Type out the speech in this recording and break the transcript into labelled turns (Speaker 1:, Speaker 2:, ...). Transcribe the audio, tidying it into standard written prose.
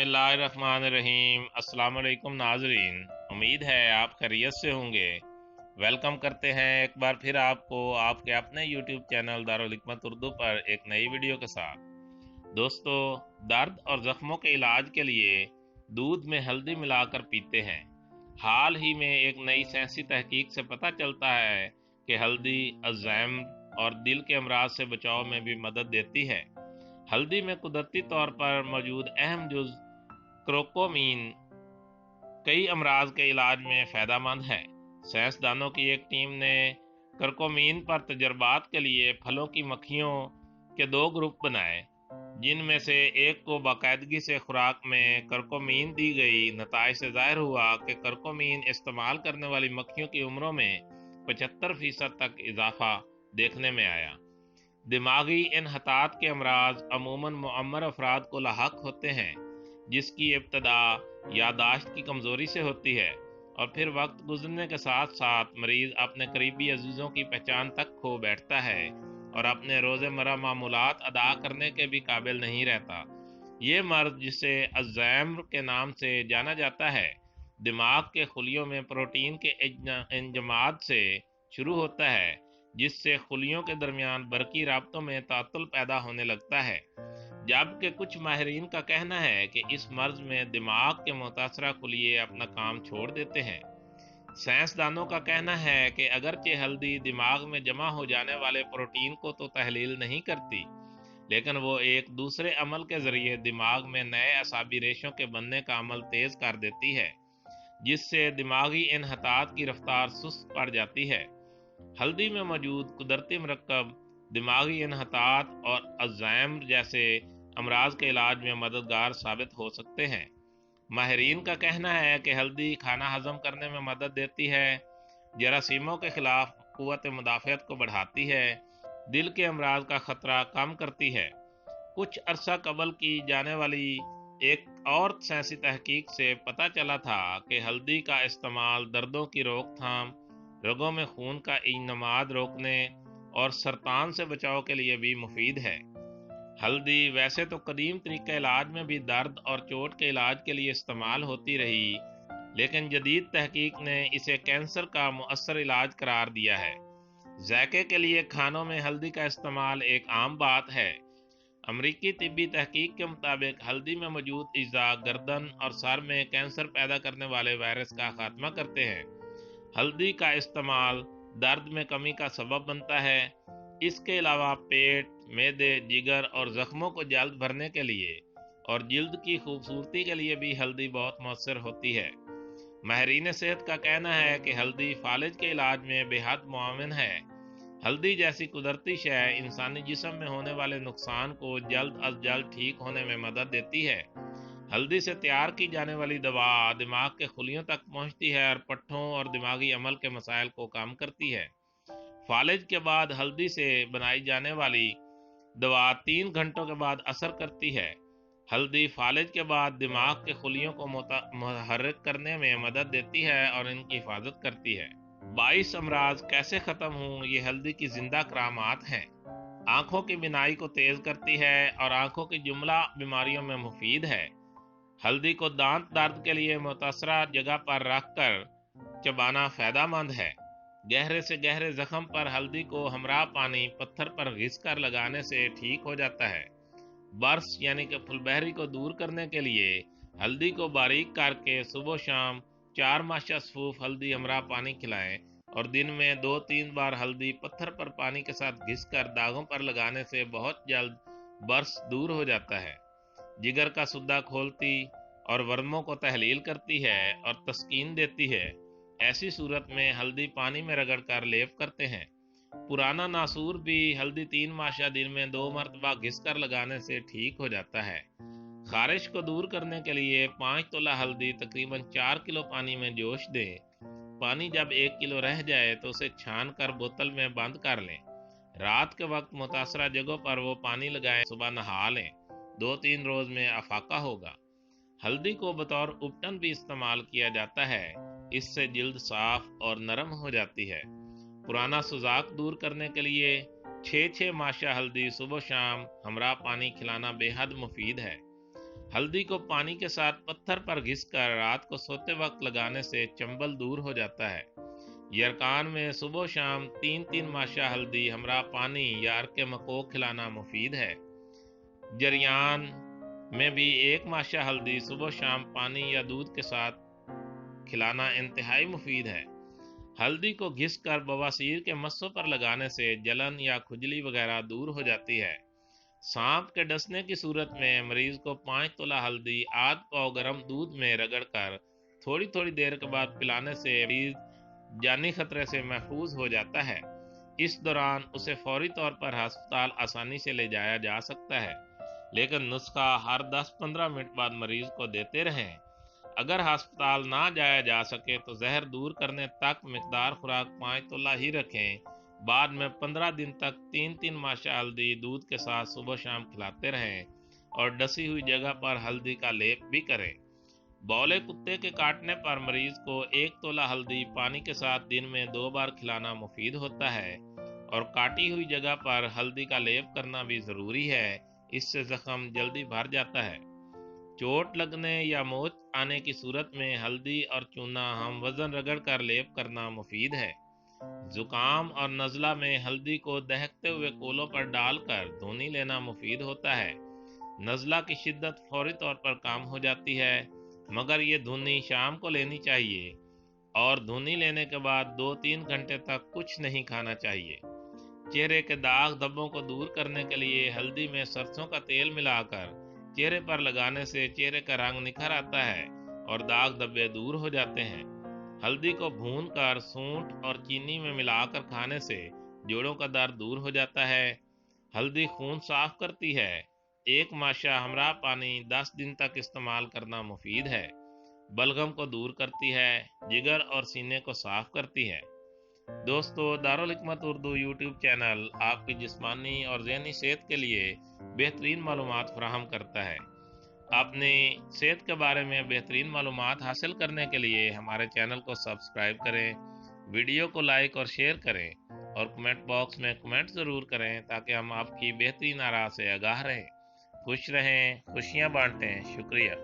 Speaker 1: बिस्मिल्लाहिर्रहमानिर्रहीम। अस्सलाम वालेकुम नाजरीन, उम्मीद है आप खैरियत से होंगे। वेलकम करते हैं एक बार फिर आपको आपके अपने YouTube चैनल दारुल हिकमत उर्दू पर एक नई वीडियो के साथ। दोस्तों, दर्द और ज़ख्मों के इलाज के लिए दूध में हल्दी मिलाकर पीते हैं। हाल ही में एक नई साइंसी तहकीक से पता चलता है कि हल्दी अल्जाइमर और दिल के अमराज से बचाव में भी मदद देती है। हल्दी में कुदरती तौर पर मौजूद अहम जुज़ क्रोकोमीन कई अमराज के इलाज में फ़ायदेमंद है। साइंसदानों की एक टीम ने करकोमीन पर तजर्बात के लिए फलों की मक्खियों के 2 ग्रुप बनाए, जिनमें से एक को बाकायदगी से खुराक में करकोमीन दी गई। नताइज से ज़ाहिर हुआ कि करकोमीन इस्तेमाल करने वाली मक्खियों की उम्रों में 75% तक इजाफा देखने में आया। दिमागी इन्हतात के अमराज अमूमन मुअम्मर अफराद को लाहक होते हैं, जिसकी इब्तदा यादाश्त की कमज़ोरी से होती है और फिर वक्त गुजरने के साथ साथ मरीज़ अपने करीबी अजीज़ों की पहचान तक खो बैठता है और अपने रोज़मर्रा मामूलात अदा करने के भी काबिल नहीं रहता। ये मर्ज, जिसे अल्जाइमर के नाम से जाना जाता है, दिमाग के खुलियों में प्रोटीन के इंजमाद से शुरू होता है, जिससे खुलियों के दरमियान बरकी राब्तों में तातुल पैदा होने लगता है। जबकि कुछ माहिरीन का कहना है कि इस मर्ज में दिमाग के मुतासरा खुलिये अपना काम छोड़ देते हैं। साइंसदानों का कहना है कि अगरचे हल्दी दिमाग में जमा हो जाने वाले प्रोटीन को तो तहलील नहीं करती, लेकिन वो एक दूसरे अमल के जरिए दिमाग में नए असाबी रेशों के बनने का अमल तेज कर देती है, जिससे दिमागी इन्हतात की रफ्तार सुस्त पड़ जाती है। हल्दी में मौजूद कुदरती मरकब दिमागी इन्हतात और अल्जाइमर जैसे अमराज के इलाज में मददगार साबित हो सकते हैं। माहिरीन का कहना है कि हल्दी खाना हजम करने में मदद देती है, जरासीमों के खिलाफ कुव्वत मुदाफ़ियत को बढ़ाती है, दिल के अमराज का खतरा कम करती है। कुछ अरसा कबल की जाने वाली एक और साइंसी तहकीक से पता चला था कि हल्दी का इस्तेमाल दर्दों की रोकथाम, रगों में खून का इन्जमाद रोकने और सरतान से बचाव के लिए भी मुफीद है। हल्दी वैसे तो कदीम तरीके इलाज में भी दर्द और चोट के इलाज के लिए इस्तेमाल होती रही, लेकिन जदीद तहकीक ने इसे कैंसर का मुअस्सर इलाज करार दिया है। जायके के लिए खानों में हल्दी का इस्तेमाल एक आम बात है। अमरीकी तिब्बी तहकीक के मुताबिक हल्दी में मौजूद अज्जा गर्दन और सर में कैंसर पैदा करने वाले वायरस का खात्मा करते हैं। हल्दी का इस्तेमाल दर्द में कमी का सबब बनता है। इसके अलावा पेट, मैदे, जिगर और जख्मों को जल्द भरने के लिए और जिल्द की खूबसूरती के लिए भी हल्दी बहुत मौसर होती है। माहिरीन सेहत का कहना है कि हल्दी फालिज के इलाज में बेहद मुआविन है। हल्दी जैसी कुदरती शय इंसानी जिस्म में होने वाले नुकसान को जल्द अज जल्द ठीक होने में मदद देती है। हल्दी से तैयार की जाने वाली दवा दिमाग के खुलियों तक पहुंचती है और पट्ठों और दिमागी अमल के मसाइल को कम करती है। फालिज के बाद हल्दी से बनाई जाने वाली दवा 3 घंटों के बाद असर करती है। हल्दी फालिज के बाद दिमाग के खुलियों को मुतहर्रिक करने में मदद देती है और इनकी हिफाजत करती है। 22 अमराज कैसे खत्म हों, ये हल्दी की जिंदा करामात हैं। आंखों की बिनाई को तेज करती है और आंखों की जुमला बीमारियों में मुफीद है। हल्दी को दांत दर्द के लिए मुतासरा जगह पर रखकर चबाना फायदेमंद है। गहरे से गहरे जख्म पर हल्दी को हमरा पानी पत्थर पर घिस कर लगाने से ठीक हो जाता है। बर्स यानी कि फुलबहरी को दूर करने के लिए हल्दी को बारीक करके सुबह शाम 4 माशा सफूफ हल्दी हमरा पानी खिलाएं और दिन में 2-3 बार हल्दी पत्थर पर पानी के साथ घिस कर दागों पर लगाने से बहुत जल्द बर्स दूर हो जाता है। जिगर का सुद्दा खोलती और वर्मों को तहलील करती है और तस्कीन देती है। ऐसी सूरत में हल्दी पानी में रगड़ कर लेप करते हैं। पुराना नासूर भी हल्दी 3 माशा दिन में 2 मरतबा घिस कर लगाने से ठीक हो जाता है। खारिश को दूर करने के लिए 5 तोला हल्दी तकरीबन 4 किलो पानी में जोश दें। पानी जब 1 किलो रह जाए तो उसे छान कर बोतल में बंद कर लें। रात के वक्त मुतासरा जगहों पर वो पानी लगाएं, सुबह नहा लें। 2-3 रोज में अफाका होगा। हल्दी को बतौर उपटन भी इस्तेमाल किया जाता है। इससे जिल्द साफ और नरम हो जाती है। पुराना सुजाक दूर करने के लिए 6-6 माशा हल्दी सुबह शाम हमरा पानी खिलाना बेहद मुफीद है। हल्दी को पानी के साथ पत्थर पर घिसकर रात को सोते वक्त लगाने से चंबल दूर हो जाता है। यरकान में सुबह शाम 3-3 माशा हल्दी हमरा पानी या अर्के मकोक खिलाना मुफीद है। जरियान में भी 1 माशा हल्दी सुबह शाम पानी या दूध के साथ खिलाना इंतहाई मुफीद है। हल्दी को घिसकर बवासीर के मस्सों पर लगाने से जलन या खुजली वगैरह दूर हो जाती है। सांप के डसने की सूरत में मरीज को 5 तोला हल्दी आध पाव गर्म दूध में रगड़कर थोड़ी थोड़ी देर के बाद पिलाने से मरीज जानी खतरे से महफूज हो जाता है। इस दौरान उसे फौरी तौर पर अस्पताल आसानी से ले जाया जा सकता है, लेकिन नुस्खा हर 10-15 मिनट बाद मरीज को देते रहें। अगर अस्पताल ना जाया जा सके तो जहर दूर करने तक मिकदार खुराक 5 तोला ही रखें। बाद में 15 दिन तक 3-3 माशा हल्दी दूध के साथ सुबह शाम खिलाते रहें और डसी हुई जगह पर हल्दी का लेप भी करें। बौले कुत्ते के काटने पर मरीज को 1 तोला हल्दी पानी के साथ दिन में 2 बार खिलाना मुफीद होता है और काटी हुई जगह पर हल्दी का लेप करना भी जरूरी है। इससे जख्म जल्दी भर जाता है। चोट लगने या मौत आने की सूरत में हल्दी और चूना हम वजन रगड़ कर लेप करना मुफीद है। जुकाम और नज़ला में हल्दी को दहकते हुए कोलों पर डालकर धुनी लेना मुफीद होता है। नज़ला की शिद्दत फौरी तौर पर कम हो जाती है, मगर ये धुनी शाम को लेनी चाहिए और धुनी लेने के बाद 2-3 घंटे तक कुछ नहीं खाना चाहिए। चेहरे के दाग धब्बों को दूर करने के लिए हल्दी में सरसों का तेल मिलाकर चेहरे पर लगाने से चेहरे का रंग निखर आता है और दाग धब्बे दूर हो जाते हैं। हल्दी को भूनकर सूंठ और चीनी में मिलाकर खाने से जोड़ों का दर्द दूर हो जाता है। हल्दी खून साफ करती है। 1 माशा हमरा पानी 10 दिन तक इस्तेमाल करना मुफीद है। बलगम को दूर करती है, जिगर और सीने को साफ करती है। दोस्तों, दारुल हिकमत उर्दू यूट्यूब चैनल आपकी जिस्मानी और ज़हनी सेहत के लिए बेहतरीन मालूमात फराहम करता है। अपनी सेहत के बारे में बेहतरीन मालूमात हासिल करने के लिए हमारे चैनल को सब्सक्राइब करें, वीडियो को लाइक और शेयर करें और कमेंट बॉक्स में कमेंट ज़रूर करें ताकि हम आपकी बेहतरीन आरा से आगाह रहें। खुश रहें, खुशियाँ बांटें। शुक्रिया।